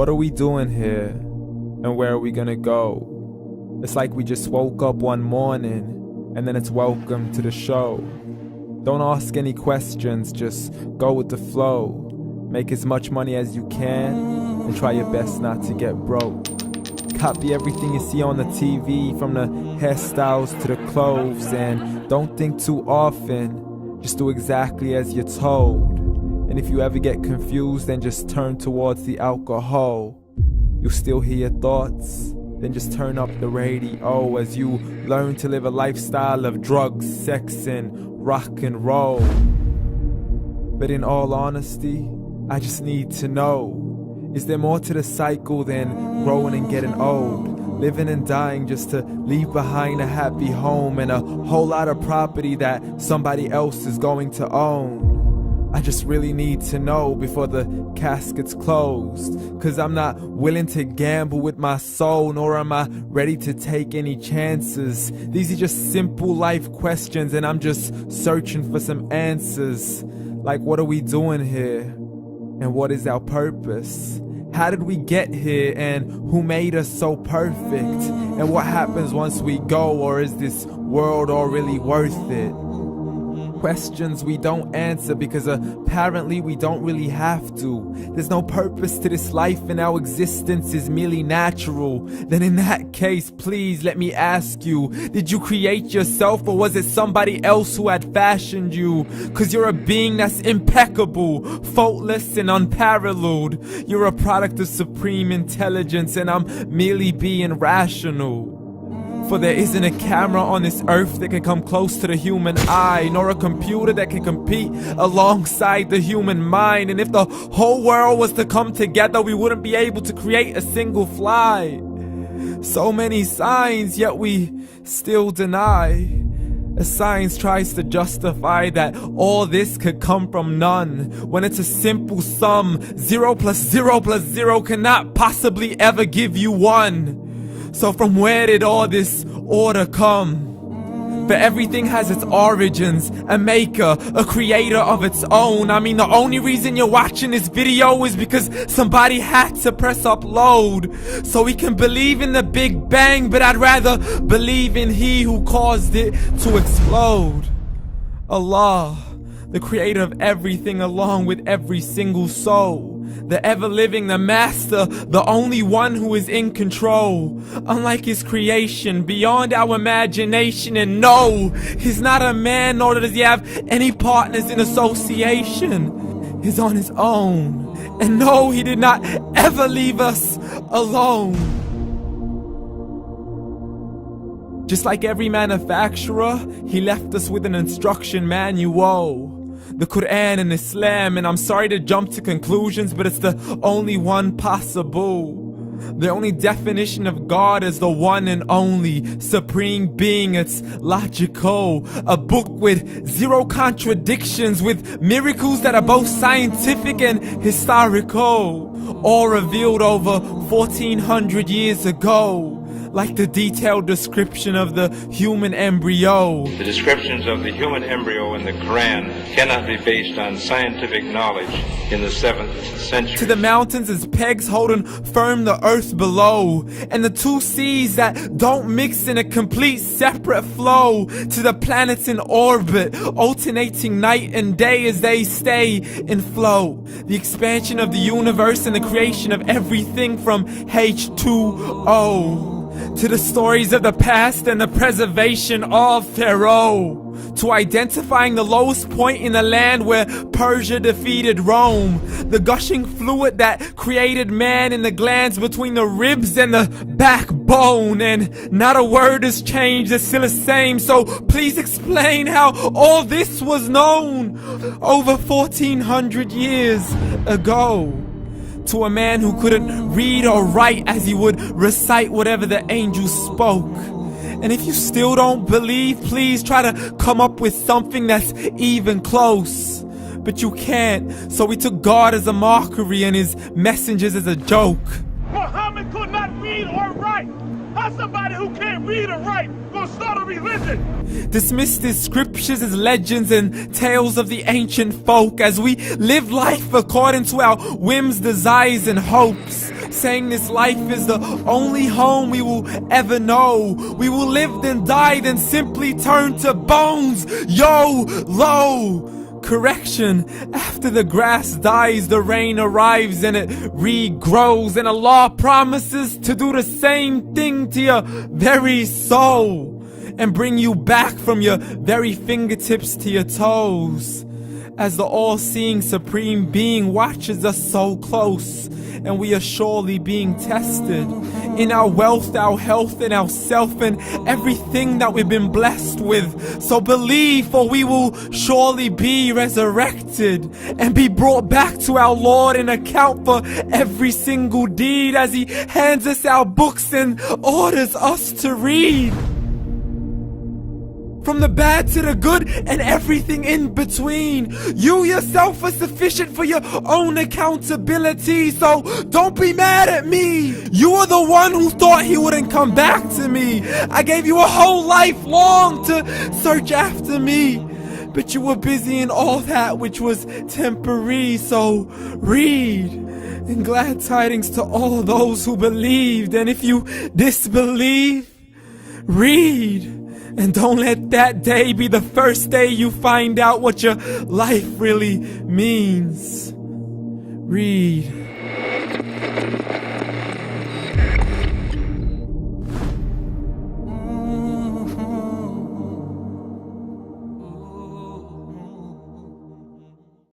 What are we doing here? And where are we gonna go? It's like we just woke up one morning and then it's welcome to the show. Don't ask any questions, just go with the flow. Make as much money as you can and try your best not to get broke. Copy everything you see on the TV, from the hairstyles to the clothes, and don't think too often, just do exactly as you're told. And if you ever get confused, then just turn towards the alcohol. You'll still hear your thoughts, then just turn up the radio as you learn to live a lifestyle of drugs, sex, and rock and roll. But in all honesty, I just need to know, is there more to the cycle than growing and getting old? Living and dying just to leave behind a happy home and a whole lot of property that somebody else is going to own. I just really need to know before the casket's closed, 'cause I'm not willing to gamble with my soul, nor am I ready to take any chances. These are just simple life questions and I'm just searching for some answers. Like, what are we doing here? And what is our purpose? How did we get here, and who made us so perfect? And what happens once we go, or is this world all really worth it? Questions we don't answer because apparently we don't really have to. There's no purpose to this life and our existence is merely natural. Then in that case, please let me ask you, did you create yourself, or was it somebody else who had fashioned you? 'Cause you're a being that's impeccable, faultless and unparalleled. You're a product of supreme intelligence and I'm merely being rational. For there isn't a camera on this earth that can come close to the human eye, nor a computer that can compete alongside the human mind. And if the whole world was to come together, we wouldn't be able to create a single fly. So many signs, yet we still deny. As science tries to justify that all this could come from none, when it's a simple sum. 0 plus 0 plus 0 cannot possibly ever give you 1. So from where did all this order come? For everything has its origins, a maker, a creator of its own. I mean, the only reason you're watching this video is because somebody had to press upload. So we can believe in the Big Bang, but I'd rather believe in He who caused it to explode. Allah, the creator of everything along with every single soul. The ever-living, the master, the only one who is in control. Unlike his creation, beyond our imagination. And no, he's not a man, nor does he have any partners in association. He's on his own. And no, he did not ever leave us alone. Just like every manufacturer, he left us with an instruction manual. The Quran and Islam, and I'm sorry to jump to conclusions, but it's the only one possible. The only definition of God is the one and only supreme being. It's logical, a book with 0 contradictions, with miracles that are both scientific and historical, all revealed over 1400 years ago. Like the detailed description of the human embryo. The descriptions of the human embryo in the Quran cannot be based on scientific knowledge in the 7th century. To the mountains as pegs holding firm the earth below, and the 2 seas that don't mix in a complete separate flow. To the planets in orbit, alternating night and day as they stay in flow. The expansion of the universe and the creation of everything from H2O. To the stories of the past and the preservation of Pharaoh. To identifying the lowest point in the land where Persia defeated Rome. The gushing fluid that created man in the glands between the ribs and the backbone. And not a word has changed, it's still the same. So please explain how all this was known over 1400 years ago. To a man who couldn't read or write, as he would recite whatever the angels spoke. And if you still don't believe, please try to come up with something that's even close. But you can't, so we took God as a mockery and his messengers as a joke. Muhammad could not read or write. How's somebody who can't read or write gonna start a religion? Dismissed his scriptures as legends and tales of the ancient folk, as we live life according to our whims, desires, and hopes. saying this life is the only home we will ever know. We will live then die, then simply turn to bones. YOLO! Correction, after the grass dies, the rain arrives and it regrows, and Allah promises to do the same thing to your very soul and bring you back from your very fingertips to your toes, as the all-seeing supreme being watches us so close, and we are surely being tested in our wealth, our health, and our self, and everything that we've been blessed with. So believe, for we will surely be resurrected and be brought back to our Lord and account for every single deed, as He hands us our books and orders us to read. From the bad to the good and everything in between. You yourself are sufficient for your own accountability, so don't be mad at me. You are the one who thought He wouldn't come back to me. I gave you a whole life long to search after me, but you were busy in all that which was temporary. So read, and glad tidings to all those who believed. And if you disbelieve, read. And don't let that day be the first day you find out what your life really means. Read.